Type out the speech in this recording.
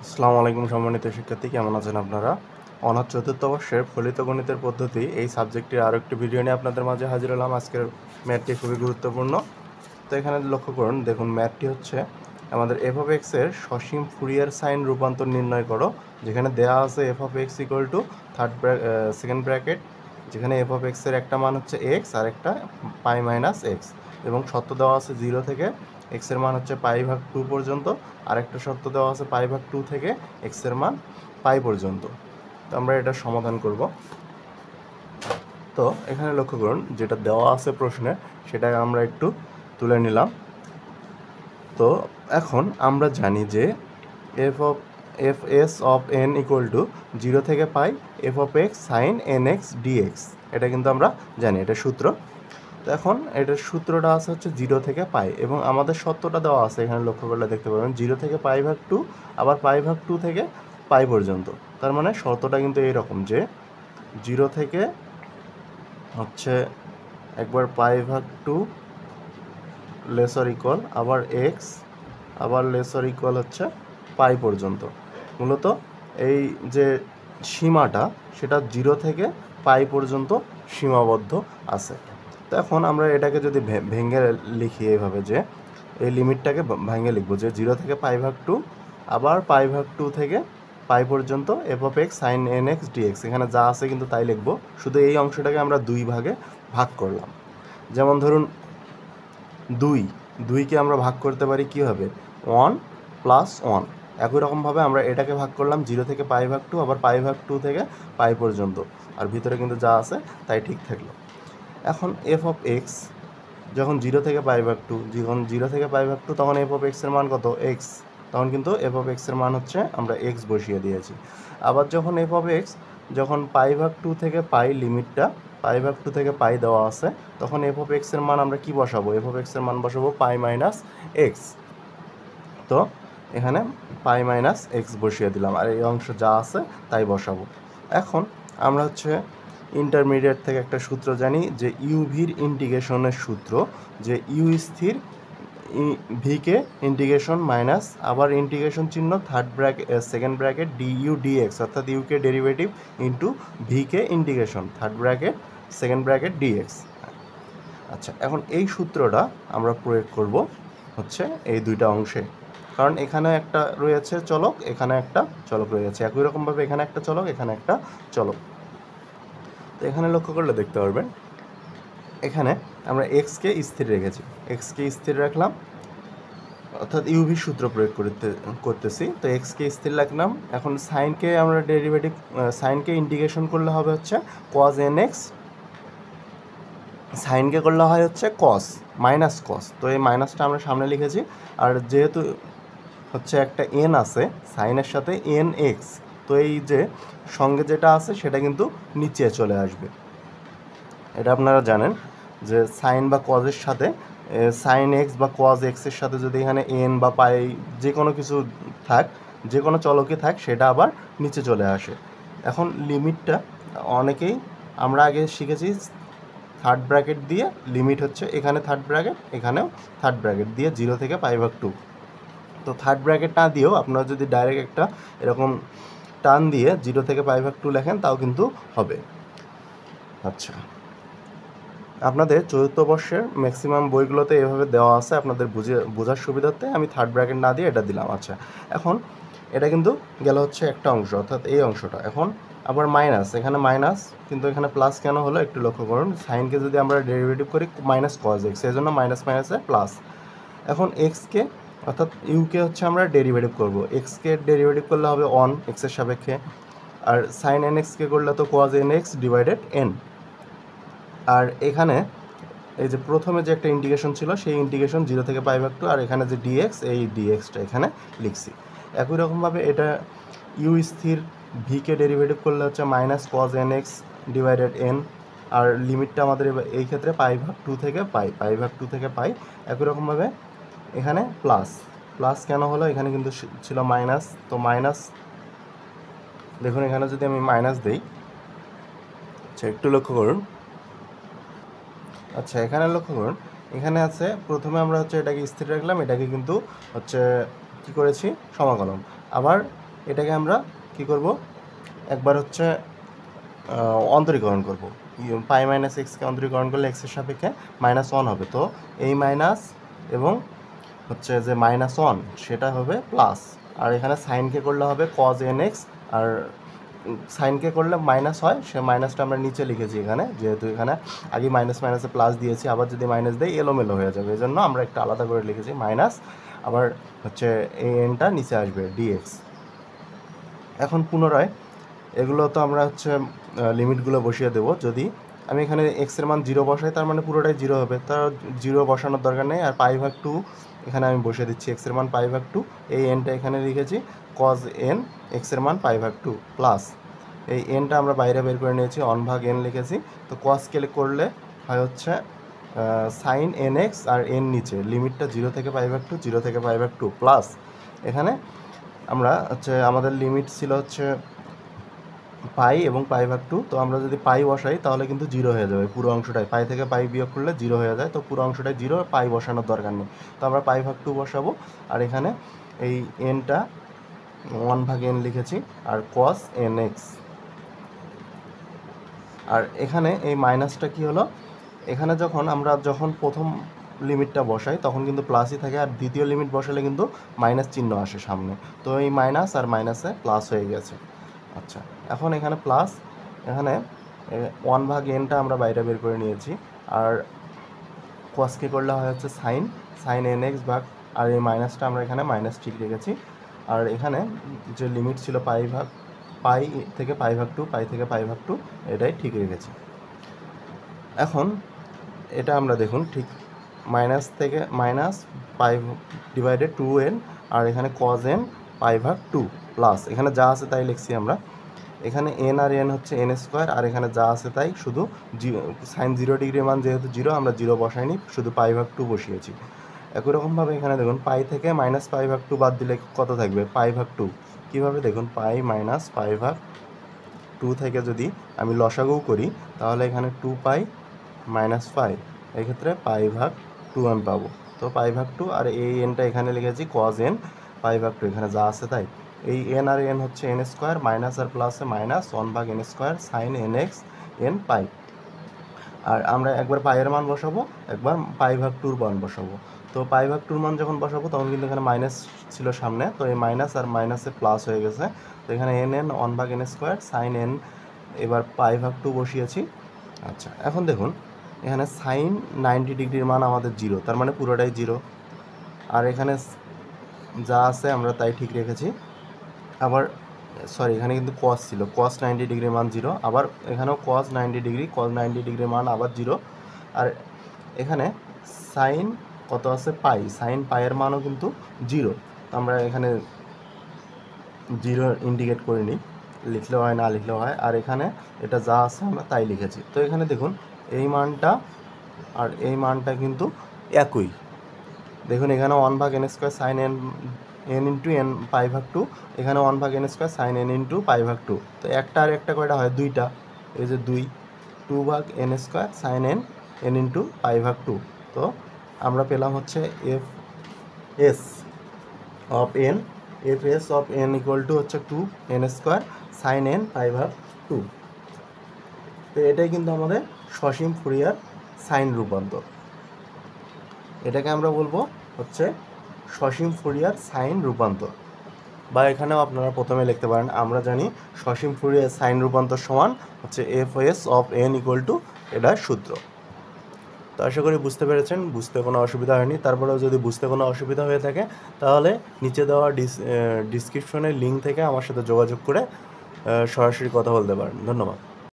আসসালামু আলাইকুম সম্মানিত শিক্ষার্থী, কেমন আছেন আপনারা? অনার্স চতুর্থ বর্ষের ফলিত গণিতের পদ্ধতি এই সাবজেক্টটির আরও একটি ভিডিও নিয়ে আপনাদের মাঝে হাজির হলাম। আজকের ম্যাথটি খুবই গুরুত্বপূর্ণ। তো এখানে লক্ষ্য করুন, দেখুন ম্যাথটি হচ্ছে আমাদের এফ অফ এক্সের সসীম ফুরিয়ার সাইন রূপান্তর নির্ণয় করো। যেখানে দেওয়া আছে F of x equal to second bracket, যেখানে এফ অফ এক্সের একটা মান হচ্ছে এক্স আর একটা পাই মাইনাস এক্স, এবং শর্ত দেওয়া আছে 0 থেকে এক্সের মান হচ্ছে পাই ভাগ 2 পর্যন্ত, আর একটা শর্ত দেওয়া আছে পাই ভাগ 2 থেকে এক্সের মান পাই পর্যন্ত। তো আমরা এটা সমাধান করব। তো এখানে লক্ষ্য করুন, যেটা দেওয়া আছে প্রশ্নে সেটা আমরা একটু তুলে নিলাম। তো এখন আমরা জানি যে F S of N equal to 0 থেকে pi f of x sine n x d x, এটা কিন্তু আমরা জানি, এটা সূত্র। তো এখন এটার সূত্রটা আছে হচ্ছে 0 থেকে পাই, এবং আমাদের শর্তটা দেওয়া আছে এখানে লক্ষ্য করলে দেখতে পাবেন 0 থেকে পাই ভাগ 2, আবার পাই ভাগ 2 থেকে পাই পর্যন্ত। তার মানে শর্তটা কিন্তু এইরকম যে 0 থেকে হচ্ছে একবার পাই ভাগ 2 লেসর ইকুয়াল, আবার এক্স, আবার লেসর ইকুয়াল হচ্ছে পাই পর্যন্ত। মূলত এই যে সীমাটা সেটা 0 থেকে পাই পর্যন্ত সীমাবদ্ধ আছে। তো এখন আমরা এটাকে যদি ভেঙে লিখি এইভাবে, যে এই লিমিটটাকে ভেঙে লিখবো যে 0 থেকে পাই ভাগ 2, আবার পাই ভাগ 2 থেকে পাই পর্যন্ত f of x sine n x d x, এখানে যা আছে কিন্তু তাই লিখবো, শুধু এই অংশটাকে আমরা দুই ভাগে ভাগ করলাম। যেমন ধরুন দুইকে আমরা ভাগ করতে পারি কীভাবে, 1 প্লাস 1। একই রকমভাবে আমরা এটাকে ভাগ করলাম 0 থেকে পাই ভাগ 2, আবার পাই ভাগ 2 থেকে পাই পর্যন্ত, আর ভিতরে কিন্তু যা আছে তাই ঠিক থাকলো। এখন এফ অফ এক্স যখন 0 থেকে পাই ভাগ 2, যখন 0 থেকে পাই ভাগ 2 তখন এফ অফ এক্সের মান কত, এক্স, তখন কিন্তু এফ অফ এক্সের মান হচ্ছে আমরা এক্স বসিয়ে দিয়েছি। আবার যখন এফ অফ এক্স যখন পাই ভাগ 2 থেকে পাই, লিমিটটা পাই ভাগ 2 থেকে পাই দেওয়া আছে, তখন এফ অফ এক্সের মান আমরা কি বসাবো, এফ অফ এক্সের মান বসাবো পাই মাইনাস এক্স। তো এখানে পাই মাইনাস এক্স বসিয়ে দিলাম, আর এই অংশ যা আছে তাই বসাবো। এখন আমরা হচ্ছে ইন্টারমিডিয়েট থেকে একটা সূত্র জানি, যে ইউভির ইন্টিগ্রেশনের সূত্র, যে ইউ স্থির ভিকে ইন্টিগ্রেশন মাইনাস আবার ইন্টিগ্রেশন চিহ্ন second bracket d u d x, অর্থাৎ ইউকে ডেরিভেটিভ ইন্টু ভিকে integration third bracket second bracket d x. আচ্ছা, এখন এই সূত্রটা আমরা প্রয়োগ করব হচ্ছে এই দুইটা অংশে, কারণ এখানে একটা রয়েছে চলক, এখানে একটা চলক রয়েছে, একই রকমভাবে এখানে একটা চলক, এখানে একটা চলক। তো এখানে লক্ষ্য করলে দেখতে পারবেন, এখানে আমরা এক্সকে স্থির রেখেছি, এক্সকে স্থির রাখলাম, অর্থাৎ ইউভি সূত্র প্রয়োগ করতেছি। তো এক্সকে স্থির রাখলাম। এখন সাইনকে আমরা ডেরিভেটিভ, সাইনকে ইন্টিগ্রেশন করলে হবে হচ্ছে কজ এন এক্স, সাইনকে করলে হয় হচ্ছে কস মাইনাস কস, তো এই মাইনাসটা আমরা সামনে লিখেছি। আর যেহেতু হচ্ছে একটা এন আছে সাইনের সাথে এন এক্স, তো এই যে সঙ্গে যেটা আছে সেটা কিন্তু নিচে চলে আসবে। এটা আপনারা জানেন যে সাইন বা কজের সাথে সাইন এক্স বা কজ এক্সের সাথে যদি এখানে এন বা পাই যে কোনো কিছু থাক, যে কোনো চলকে থাক, সেটা আবার নিচে চলে আসে। এখন লিমিটটা অনেকেই আমরা আগে শিখেছি থার্ড ব্র্যাকেট দিয়ে, লিমিট হচ্ছে এখানে থার্ড ব্র্যাকেট, এখানেও থার্ড ব্র্যাকেট দিয়ে 0 থেকে পাই ভাগ 2। তো থার্ড ব্র্যাকেট না দিয়েও আপনারা যদি ডাইরেক্ট একটা এরকম টান দিয়ে 0 থেকে পাই ভাগ 2 লেখেন তাও কিন্তু হবে। আচ্ছা, আপনাদের চতুর্থ বর্ষের ম্যাক্সিমাম বইগুলোতে এভাবে দেওয়া আছে, আপনাদের বোঝার সুবিধার্থে আমি থার্ড ব্র্যাকেট না দিয়ে এটা দিলাম। আচ্ছা, এখন এটা কিন্তু গেল হচ্ছে একটা অংশ, অর্থাৎ এই অংশটা। এখন আবার মাইনাস, এখানে মাইনাস কিন্তু এখানে প্লাস কেন হলো একটু লক্ষ্য করুন, সাইনকে যদি আমরা ডেরিভেটিভ করি মাইনাস কজ এক্স, এই জন্য মাইনাস মাইনাসে প্লাস। এখন এক্সকে অর্থাৎ ইউকে হচ্ছে আমরা ডেরিভেটিভ করব, এক্সকে ডেরিভেটিভ করলে হবে অন এক্সের সাপেক্ষে, আর সাইন এন এক্সকে করলে তো cos n x divided n. আর এখানে এই যে প্রথমে যে একটা ইন্টিগ্রেশন ছিল সেই ইন্টিগ্রেশন 0 থেকে পাই ভাগ 2, আর এখানে যে ডিএক্স, এই ডিএক্সটা এখানে লিখছি। একই রকমভাবে এটা ইউ স্থির ভিকে ডেরিভেটিভ করলে হচ্ছে minus cos n x divided n, আর লিমিটটা আমাদের এই ক্ষেত্রে পাই ভাগ 2 থেকে পাই, পাই ভাগ 2 থেকে পাই। একই রকমভাবে এখানে প্লাস, প্লাস কেন হলো, এখানে কিন্তু ছিল মাইনাস, তো মাইনাস দেখুন এখানে যদি আমি মাইনাস দিই, আচ্ছা একটু লক্ষ্য করুন, আচ্ছা এখানে লক্ষ্য করুন, এখানে আছে প্রথমে আমরা হচ্ছে এটাকে স্থির রাখলাম, এটাকে কিন্তু হচ্ছে কী করেছি, সমাকলন। আবার এটাকে আমরা কি করব, একবার হচ্ছে অন্তরীকরণ করব। পাই মাইনাস এক্সকে অন্তরীকরণ করলে এক্সের সাপেক্ষে -1 হবে। তো এই মাইনাস এবং হচ্ছে যে -1 সেটা হবে প্লাস, আর এখানে সাইনকে করলে হবে cos nx, আর সাইনকে করলে মাইনাস হয়, সে মাইনাসটা আমরা নিচে লিখেছি এখানে, যেহেতু এখানে আগে মাইনাসে প্লাস দিয়েছি, আবার যদি মাইনাস দেয় এলোমেলো হয়ে যাবে, এই জন্য আমরা একটা আলাদা করে লিখেছি মাইনাস, আবার হচ্ছে এই এনটা নিচে আসবে ডিএক্স। এখন পুনরায় এগুলো তো আমরা হচ্ছে লিমিটগুলো বসিয়ে দেবো। যদি আমি এখানে এক্সের মান 0 বসাই, তার মানে পুরোটাই 0 হবে, তার 0 বসানোর দরকার নেই। আর π/2 এখানে আমি বসিয়ে দিচ্ছি, এক্সের মান π/2, এই এনটা এখানে লিখেছি cos n, এক্সের মান π/2 প্লাস এই এনটা আমরা বাইরে বের করে নিয়েছি, 1/n লিখেছি। তো cosকে করলে হয় হচ্ছে sin nx, আর n নিচে লিমিটটা 0 থেকে π/2, 0 থেকে π/2 প্লাস এখানে আমরা হচ্ছে আমাদের লিমিট ছিল হচ্ছে পাই এবং π/2, তো আমরা যদি পাই বসাই তাহলে কিন্তু 0 হয়ে যাবে পুরো অংশটাই, পাই থেকে পাই বিয়োগ করলে 0 হয়ে যায়, তো পুরো অংশটাই 0, পাই বসানোর দরকার নেই। তো আমরা π/2 বসাবো, আর এখানে এই এনটা 1/n লিখেছি, আর cos nx, আর এখানে এই মাইনাসটা কি হলো, এখানে যখন প্রথম লিমিটটা বসাই তখন কিন্তু প্লাসই থাকে, আর দ্বিতীয় লিমিট বসালে কিন্তু মাইনাস চিহ্ন আসে সামনে, তো এই মাইনাস আর মাইনাসে প্লাস হয়ে গেছে। আচ্ছা, এখন এখানে প্লাস, এখানে 1/nটা আমরা বাইরে বের করে নিয়েছি, আর কসকে করলে হয় হচ্ছে সাইন nx ভাগ, আর এই মাইনাসটা আমরা এখানে মাইনাস ঠিক রেখেছি, আর এখানে যে লিমিট ছিল পাই থেকে π/2, পাই থেকে π/2, এটাই ঠিক রেখেছি। এখন এটা আমরা দেখুন ঠিক মাইনাস থেকে মাইনাস π/2n, আর এখানে cos n π/2 প্লাস এখানে যা আছে তাই লিখছি আমরা, এখানে n আর n হচ্ছে n², আর এখানে যা আছে তাই, শুধু সাইন 0 ডিগ্রির মান যেহেতু 0, আমরা 0 বসাইনি, শুধু π/2 বসিয়েছি। একই রকমভাবে এখানে দেখুন পাই থেকে -π/2 বাদ দিলে কত থাকবে, π/2। কীভাবে দেখুন, পাই -π/2 থেকে যদি আমি লসাগু করি তাহলে এখানে 2π -5, এক্ষেত্রে π/2 আমি পাবো। তো π/2, আর এই এনটা এখানে লিখেছি cos n π/2, এখানে যা আছে তাই। এই n আর n হচ্ছে n², মাইনাস আর প্লাসে minus 1/n² sine nx n pi, আর আমরা একবার পাইয়ের মান বসাবো, একবার π/2 মান বসাবো। তো π/2 মান যখন বসাবো তখন কিন্তু এখানে মাইনাস ছিল সামনে, তো এই মাইনাস আর মাইনাসে প্লাস হয়ে গেছে, তো এখানে n 1/n² সাইন n, এবার π/2 বসিয়েছি। আচ্ছা, এখন দেখুন এখানে সাইন 90 ডিগ্রির মান আমাদের 0, তার মানে পুরোটাই 0, আর এখানে যা আছে আমরা তাই ঠিক রেখেছি। আবার সরি, এখানে কিন্তু cos ছিল, cos 90 ডিগ্রির মান 0, আবার এখানেও cos 90 ডিগ্রির মান আবার 0, আর এখানে সাইন কত আছে পাই, সাইন পাইয়ের মানও কিন্তু 0, আমরা এখানে 0 ইন্ডিকেট করিনি, লিখলেও হয় না লিখলেও হয়, আর এখানে এটা যা আছে আমরা তাই লিখেছি। তো এখানে দেখুন এই মানটা আর এই মানটা কিন্তু একই, দেখুন এখানে 1/n² sign n into n π/2, এখানে 1/n² সাইন n ইন্টু π/2, তো একটা আর একটা কয়টা হয়, দুইটা, এই যে 2/n² সাইন n ইন্টু π/2, তো আমরা পেলাম হচ্ছে fs of n equal to হচ্ছে 2n² সাইন n π/2। তো এটাই কিন্তু আমাদের সসীম ফুরিয়ার সাইন রূপান্তর, এটাকে আমরা বলবো হচ্ছে সসীম ফুরিয়ার সাইন রূপান্তর, বা এখানেও আপনারা প্রথমে লিখতে পারেন, আমরা জানি সসীম ফুরিয়ার সাইন রূপান্তর সমান হচ্ছে fs of n equal to, এটার সূত্র। তো আশা করি বুঝতে পেরেছেন, বুঝতে কোনো অসুবিধা হয়নি। তারপরেও যদি বুঝতে কোনো অসুবিধা হয়ে থাকে তাহলে নিচে দেওয়া ডিসক্রিপশনের লিঙ্ক থেকে আমার সাথে যোগাযোগ করে সরাসরি কথা বলতে পারেন। ধন্যবাদ।